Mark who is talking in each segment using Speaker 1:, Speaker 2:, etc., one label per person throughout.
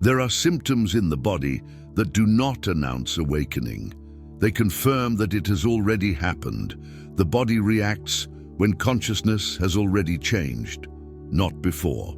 Speaker 1: There are symptoms in the body that do not announce awakening. They confirm that it has already happened. The body reacts when consciousness has already changed, not before.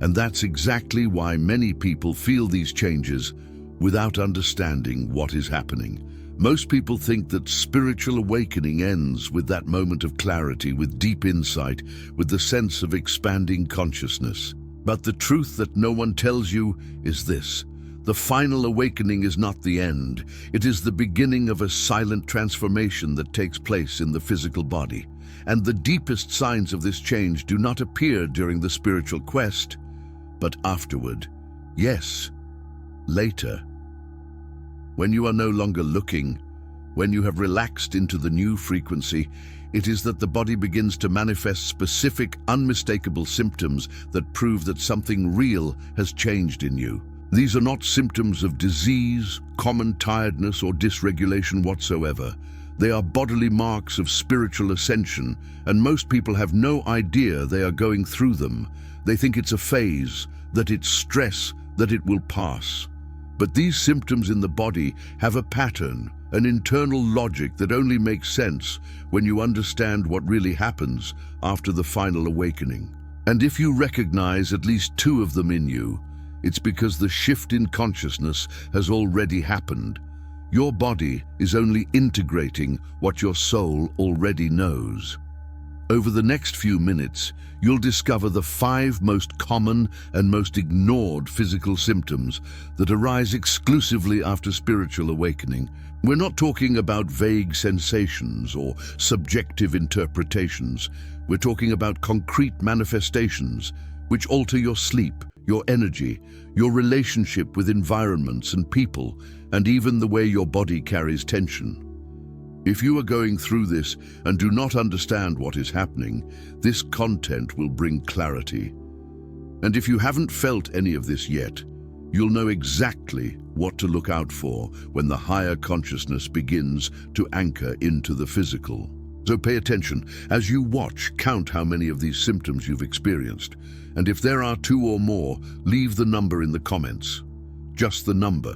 Speaker 1: And that's exactly why many people feel these changes without understanding what is happening. Most people think that spiritual awakening ends with that moment of clarity, with deep insight, with the sense of expanding consciousness. But the truth that no one tells you is this: the final awakening is not the end. It is the beginning of a silent transformation that takes place in the physical body. And the deepest signs of this change do not appear during the spiritual quest, but afterward. Yes, later. When you are no longer looking, when you have relaxed into the new frequency, it is that the body begins to manifest specific, unmistakable symptoms that prove that something real has changed in you. These are not symptoms of disease, common tiredness, or dysregulation whatsoever. They are bodily marks of spiritual ascension, and most people have no idea they are going through them. They think it's a phase, that it's stress, that it will pass. But these symptoms in the body have a pattern, an internal logic that only makes sense when you understand what really happens after the final awakening. And if you recognize at least two of them in you, it's because the shift in consciousness has already happened. Your body is only integrating what your soul already knows. Over the next few minutes, you'll discover the 5 most common and most ignored physical symptoms that arise exclusively after spiritual awakening. We're not talking about vague sensations or subjective interpretations. We're talking about concrete manifestations which alter your sleep, your energy, your relationship with environments and people, and even the way your body carries tension. If you are going through this and do not understand what is happening, this content will bring clarity. And if you haven't felt any of this yet, you'll know exactly what to look out for when the higher consciousness begins to anchor into the physical. So pay attention. As you watch, count how many of these symptoms you've experienced. And if there are 2 or more, leave the number in the comments. Just the number.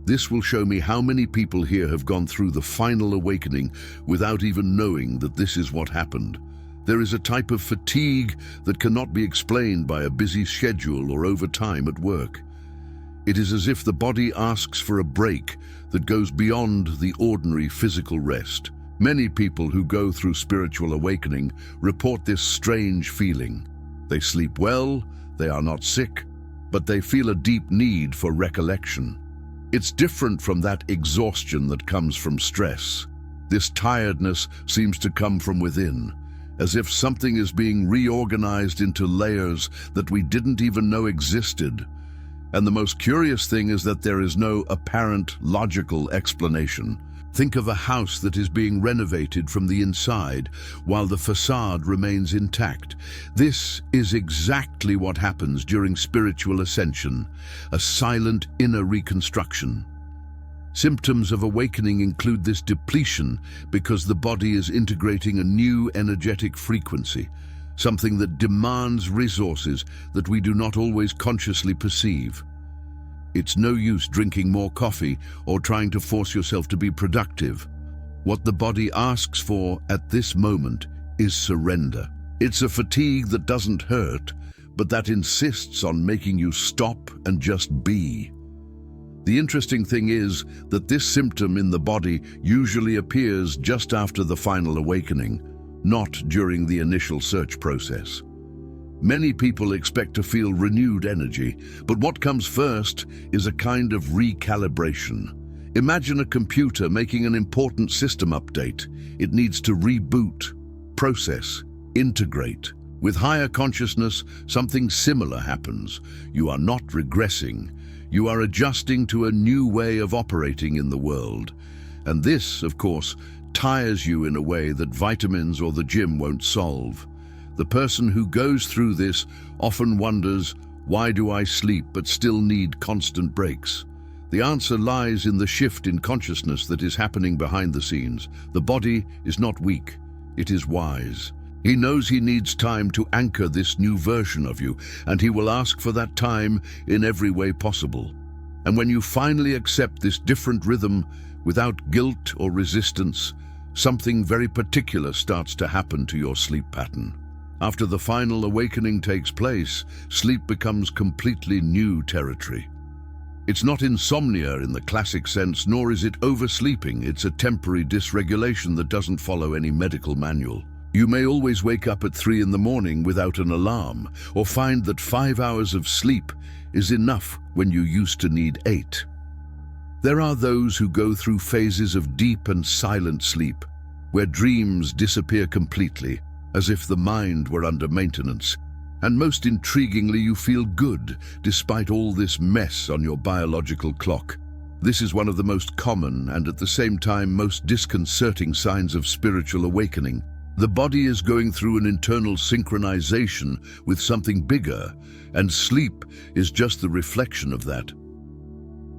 Speaker 1: This will show me how many people here have gone through the final awakening without even knowing that this is what happened. There is a type of fatigue that cannot be explained by a busy schedule or overtime at work. It is as if the body asks for a break that goes beyond the ordinary physical rest. Many people who go through spiritual awakening report this strange feeling. They sleep well, they are not sick, but they feel a deep need for recollection. It's different from that exhaustion that comes from stress. This tiredness seems to come from within, as if something is being reorganized into layers that we didn't even know existed. And the most curious thing is that there is no apparent logical explanation. Think of a house that is being renovated from the inside while the facade remains intact. This is exactly what happens during spiritual ascension, a silent inner reconstruction. Symptoms of awakening include this depletion because the body is integrating a new energetic frequency, something that demands resources that we do not always consciously perceive. It's no use drinking more coffee or trying to force yourself to be productive. What the body asks for at this moment is surrender. It's a fatigue that doesn't hurt, but that insists on making you stop and just be. The interesting thing is that this symptom in the body usually appears just after the final awakening, not during the initial search process. Many people expect to feel renewed energy, but what comes first is a kind of recalibration. Imagine a computer making an important system update. It needs to reboot, process, integrate. With higher consciousness, something similar happens. You are not regressing. You are adjusting to a new way of operating in the world. And this, of course, tires you in a way that vitamins or the gym won't solve. The person who goes through this often wonders, why do I sleep but still need constant breaks? The answer lies in the shift in consciousness that is happening behind the scenes. The body is not weak, it is wise. He knows he needs time to anchor this new version of you, and he will ask for that time in every way possible. And when you finally accept this different rhythm without guilt or resistance, something very particular starts to happen to your sleep pattern. After the final awakening takes place, sleep becomes completely new territory. It's not insomnia in the classic sense, nor is it oversleeping. It's a temporary dysregulation that doesn't follow any medical manual. You may always wake up at 3 in the morning without an alarm, or find that 5 hours of sleep is enough when you used to need 8. There are those who go through phases of deep and silent sleep, where dreams disappear completely, as if the mind were under maintenance. And most intriguingly, you feel good, despite all this mess on your biological clock. This is one of the most common and at the same time most disconcerting signs of spiritual awakening. The body is going through an internal synchronization with something bigger, and sleep is just the reflection of that.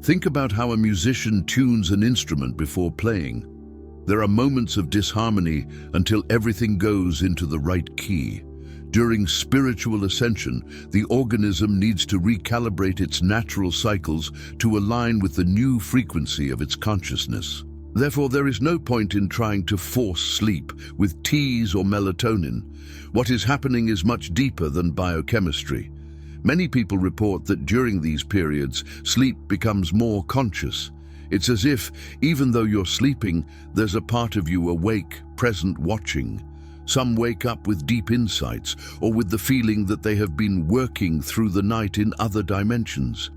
Speaker 1: Think about how a musician tunes an instrument before playing. There are moments of disharmony until everything goes into the right key. During spiritual ascension, the organism needs to recalibrate its natural cycles to align with the new frequency of its consciousness. Therefore, there is no point in trying to force sleep with teas or melatonin. What is happening is much deeper than biochemistry. Many people report that during these periods, sleep becomes more conscious. It's as if, even though you're sleeping, there's a part of you awake, present, watching. Some wake up with deep insights, or with the feeling that they have been working through the night in other dimensions.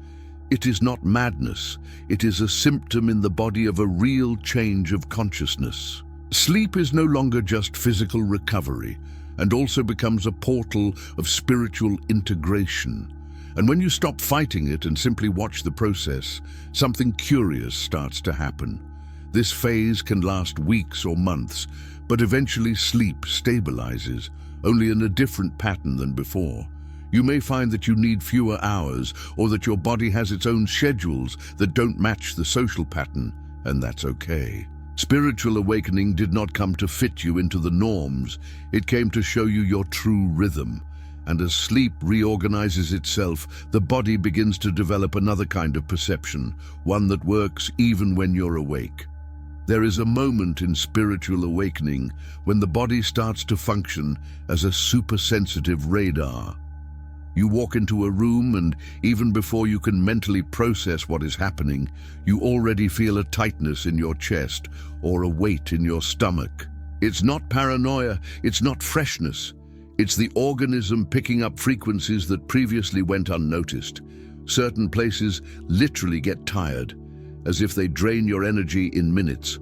Speaker 1: It is not madness. It is a symptom in the body of a real change of consciousness. Sleep is no longer just physical recovery, and also becomes a portal of spiritual integration. And when you stop fighting it and simply watch the process, something curious starts to happen. This phase can last weeks or months, but eventually sleep stabilizes, only in a different pattern than before. You may find that you need fewer hours, or that your body has its own schedules that don't match the social pattern, and that's okay. Spiritual awakening did not come to fit you into the norms. It came to show you your true rhythm. And as sleep reorganizes itself, the body begins to develop another kind of perception, one that works even when you're awake. There is a moment in spiritual awakening when the body starts to function as a supersensitive radar. You walk into a room, and even before you can mentally process what is happening, you already feel a tightness in your chest or a weight in your stomach. It's not paranoia, it's not freshness. It's the organism picking up frequencies that previously went unnoticed. Certain places literally get tired, as if they drain your energy in minutes.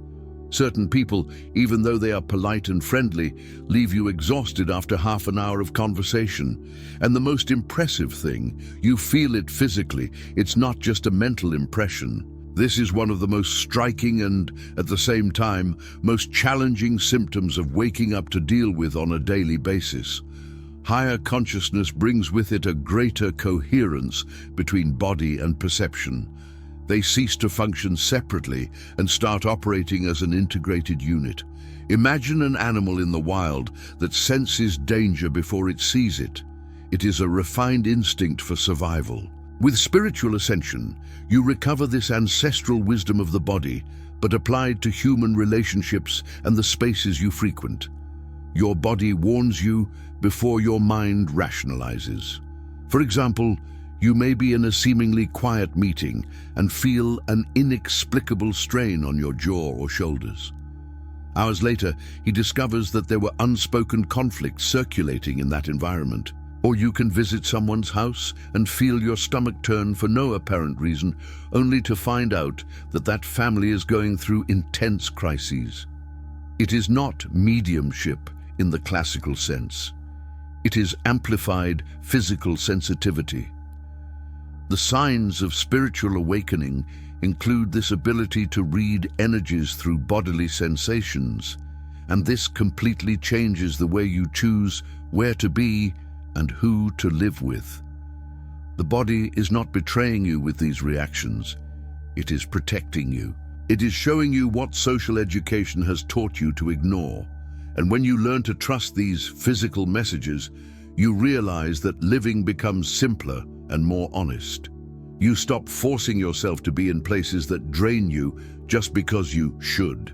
Speaker 1: Certain people, even though they are polite and friendly, leave you exhausted after half an hour of conversation. And the most impressive thing, you feel it physically. It's not just a mental impression. This is one of the most striking and, at the same time, most challenging symptoms of waking up to deal with on a daily basis. Higher consciousness brings with it a greater coherence between body and perception. They cease to function separately and start operating as an integrated unit. Imagine an animal in the wild that senses danger before it sees it. It is a refined instinct for survival. With spiritual ascension, you recover this ancestral wisdom of the body, but applied to human relationships and the spaces you frequent. Your body warns you before your mind rationalizes. For example, you may be in a seemingly quiet meeting and feel an inexplicable strain on your jaw or shoulders. Hours later, he discovers that there were unspoken conflicts circulating in that environment. Or you can visit someone's house and feel your stomach turn for no apparent reason, only to find out that that family is going through intense crises. It is not mediumship in the classical sense. It is amplified physical sensitivity. The signs of spiritual awakening include this ability to read energies through bodily sensations, and this completely changes the way you choose where to be and who to live with. The body is not betraying you with these reactions. It is protecting you. It is showing you what social education has taught you to ignore. And when you learn to trust these physical messages, you realize that living becomes simpler and more honest. You stop forcing yourself to be in places that drain you just because you should.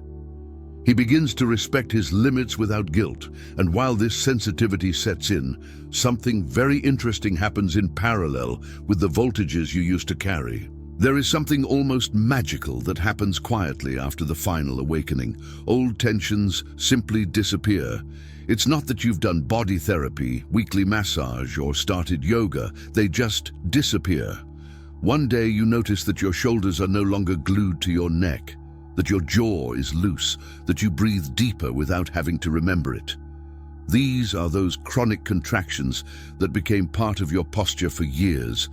Speaker 1: He begins to respect his limits without guilt, and while this sensitivity sets in, something very interesting happens in parallel with the voltages you used to carry. There is something almost magical that happens quietly after the final awakening. Old tensions simply disappear. It's not that you've done body therapy, weekly massage, or started yoga. They just disappear. One day you notice that your shoulders are no longer glued to your neck, that your jaw is loose, that you breathe deeper without having to remember it. These are those chronic contractions that became part of your posture for years,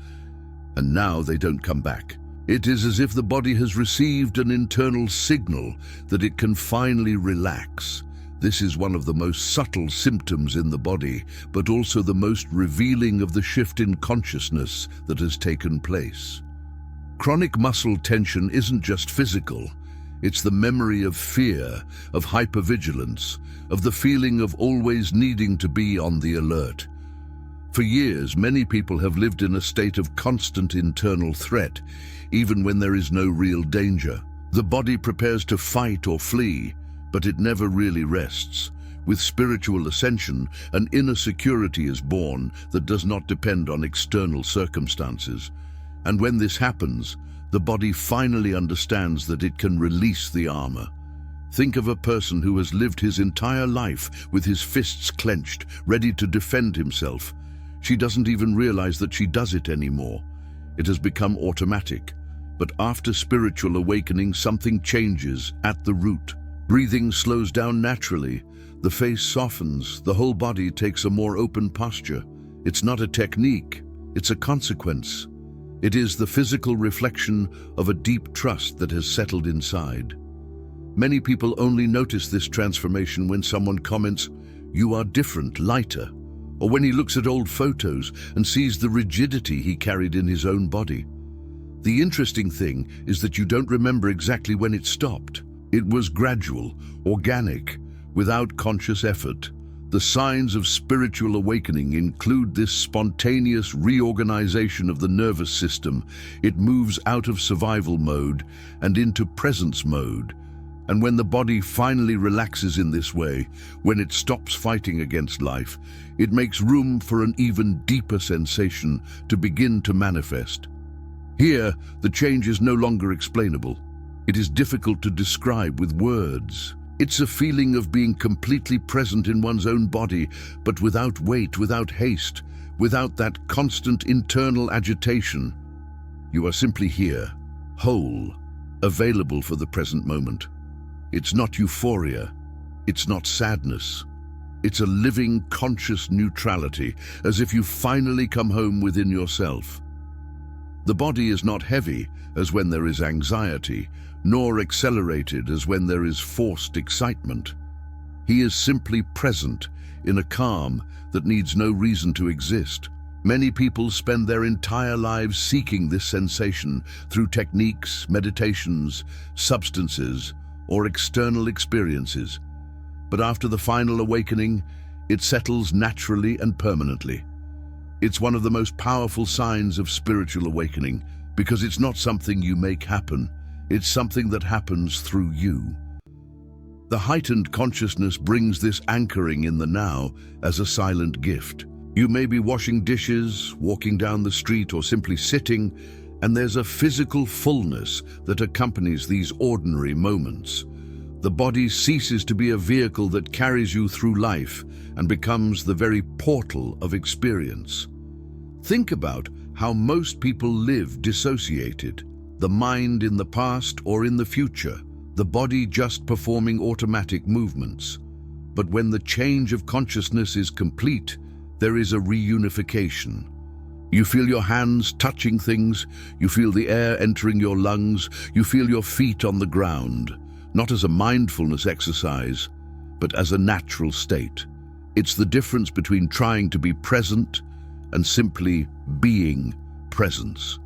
Speaker 1: and now they don't come back. It is as if the body has received an internal signal that it can finally relax. This is one of the most subtle symptoms in the body, but also the most revealing of the shift in consciousness that has taken place. Chronic muscle tension isn't just physical. It's the memory of fear, of hypervigilance, of the feeling of always needing to be on the alert. For years, many people have lived in a state of constant internal threat, even when there is no real danger. The body prepares to fight or flee, but it never really rests. With spiritual ascension, an inner security is born that does not depend on external circumstances. And when this happens, the body finally understands that it can release the armor. Think of a person who has lived his entire life with his fists clenched, ready to defend himself. She doesn't even realize that she does it anymore. It has become automatic. But after spiritual awakening, something changes at the root. Breathing slows down naturally. The face softens. The whole body takes a more open posture. It's not a technique. It's a consequence. It is the physical reflection of a deep trust that has settled inside. Many people only notice this transformation when someone comments, "You are different, lighter," or when he looks at old photos and sees the rigidity he carried in his own body. The interesting thing is that you don't remember exactly when it stopped. It was gradual, organic, without conscious effort. The signs of spiritual awakening include this spontaneous reorganization of the nervous system. It moves out of survival mode and into presence mode. And when the body finally relaxes in this way, when it stops fighting against life, it makes room for an even deeper sensation to begin to manifest. Here, the change is no longer explainable. It is difficult to describe with words. It's a feeling of being completely present in one's own body, but without weight, without haste, without that constant internal agitation. You are simply here, whole, available for the present moment. It's not euphoria. It's not sadness. It's a living, conscious neutrality, as if you finally come home within yourself. The body is not heavy, as when there is anxiety, nor accelerated as when there is forced excitement. He is simply present in a calm that needs no reason to exist. Many people spend their entire lives seeking this sensation through techniques, meditations, substances, or external experiences. But after the final awakening, it settles naturally and permanently. It's one of the most powerful signs of spiritual awakening, because it's not something you make happen. It's something that happens through you. The heightened consciousness brings this anchoring in the now as a silent gift. You may be washing dishes, walking down the street, or simply sitting, and there's a physical fullness that accompanies these ordinary moments. The body ceases to be a vehicle that carries you through life and becomes the very portal of experience. Think about how most people live dissociated. The mind in the past or in the future, the body just performing automatic movements. But when the change of consciousness is complete, there is a reunification. You feel your hands touching things, you feel the air entering your lungs, you feel your feet on the ground, not as a mindfulness exercise, but as a natural state. It's the difference between trying to be present and simply being presence.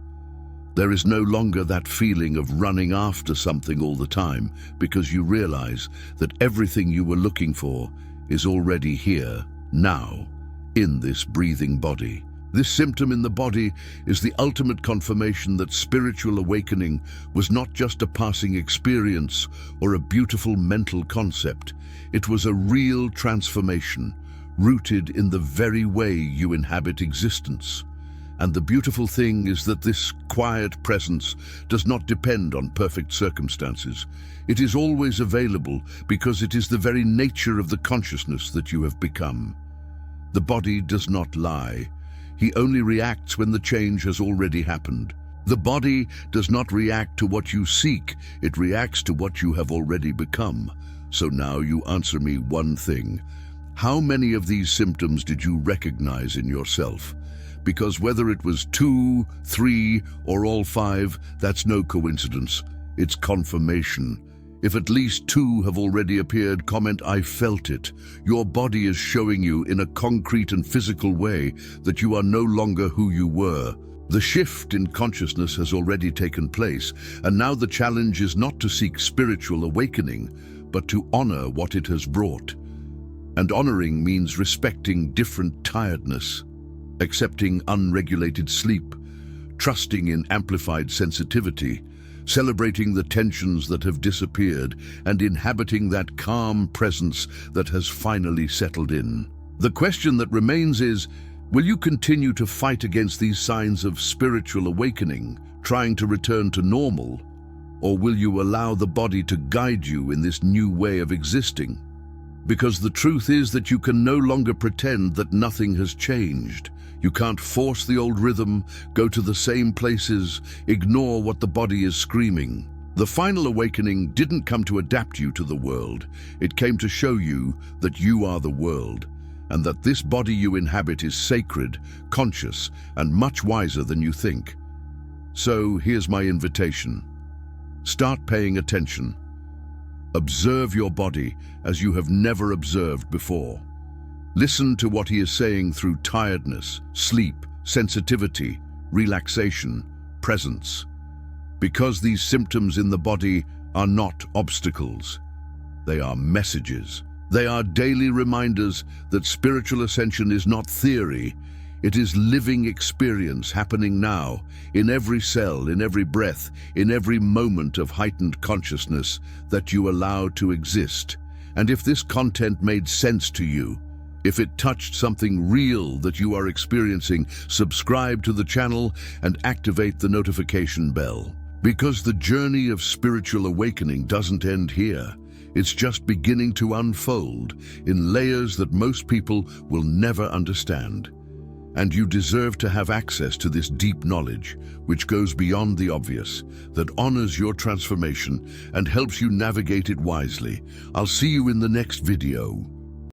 Speaker 1: There is no longer that feeling of running after something all the time, because you realize that everything you were looking for is already here, now, in this breathing body. This symptom in the body is the ultimate confirmation that spiritual awakening was not just a passing experience or a beautiful mental concept. It was a real transformation, rooted in the very way you inhabit existence. And the beautiful thing is that this quiet presence does not depend on perfect circumstances. It is always available because it is the very nature of the consciousness that you have become. The body does not lie. He only reacts when the change has already happened. The body does not react to what you seek, it reacts to what you have already become. So now you answer me one thing. How many of these symptoms did you recognize in yourself? Because whether it was 2, 3, or all 5, that's no coincidence. It's confirmation. If at least 2 have already appeared, comment, "I felt it." Your body is showing you in a concrete and physical way that you are no longer who you were. The shift in consciousness has already taken place, and now the challenge is not to seek spiritual awakening, but to honor what it has brought. And honoring means respecting different tiredness, accepting unregulated sleep, trusting in amplified sensitivity, celebrating the tensions that have disappeared, and inhabiting that calm presence that has finally settled in. The question that remains is, will you continue to fight against these signs of spiritual awakening, trying to return to normal, or will you allow the body to guide you in this new way of existing? Because the truth is that you can no longer pretend that nothing has changed. You can't force the old rhythm, go to the same places, ignore what the body is screaming. The final awakening didn't come to adapt you to the world. It came to show you that you are the world, and that this body you inhabit is sacred, conscious, and much wiser than you think. So here's my invitation. Start paying attention. Observe your body as you have never observed before. Listen to what he is saying through tiredness, sleep, sensitivity, relaxation, presence. Because these symptoms in the body are not obstacles. They are messages. They are daily reminders that spiritual ascension is not theory. It is living experience happening now, in every cell, in every breath, in every moment of heightened consciousness that you allow to exist. And if this content made sense to you, if it touched something real that you are experiencing, subscribe to the channel and activate the notification bell. Because the journey of spiritual awakening doesn't end here. It's just beginning to unfold in layers that most people will never understand. And you deserve to have access to this deep knowledge, which goes beyond the obvious, that honors your transformation and helps you navigate it wisely. I'll see you in the next video.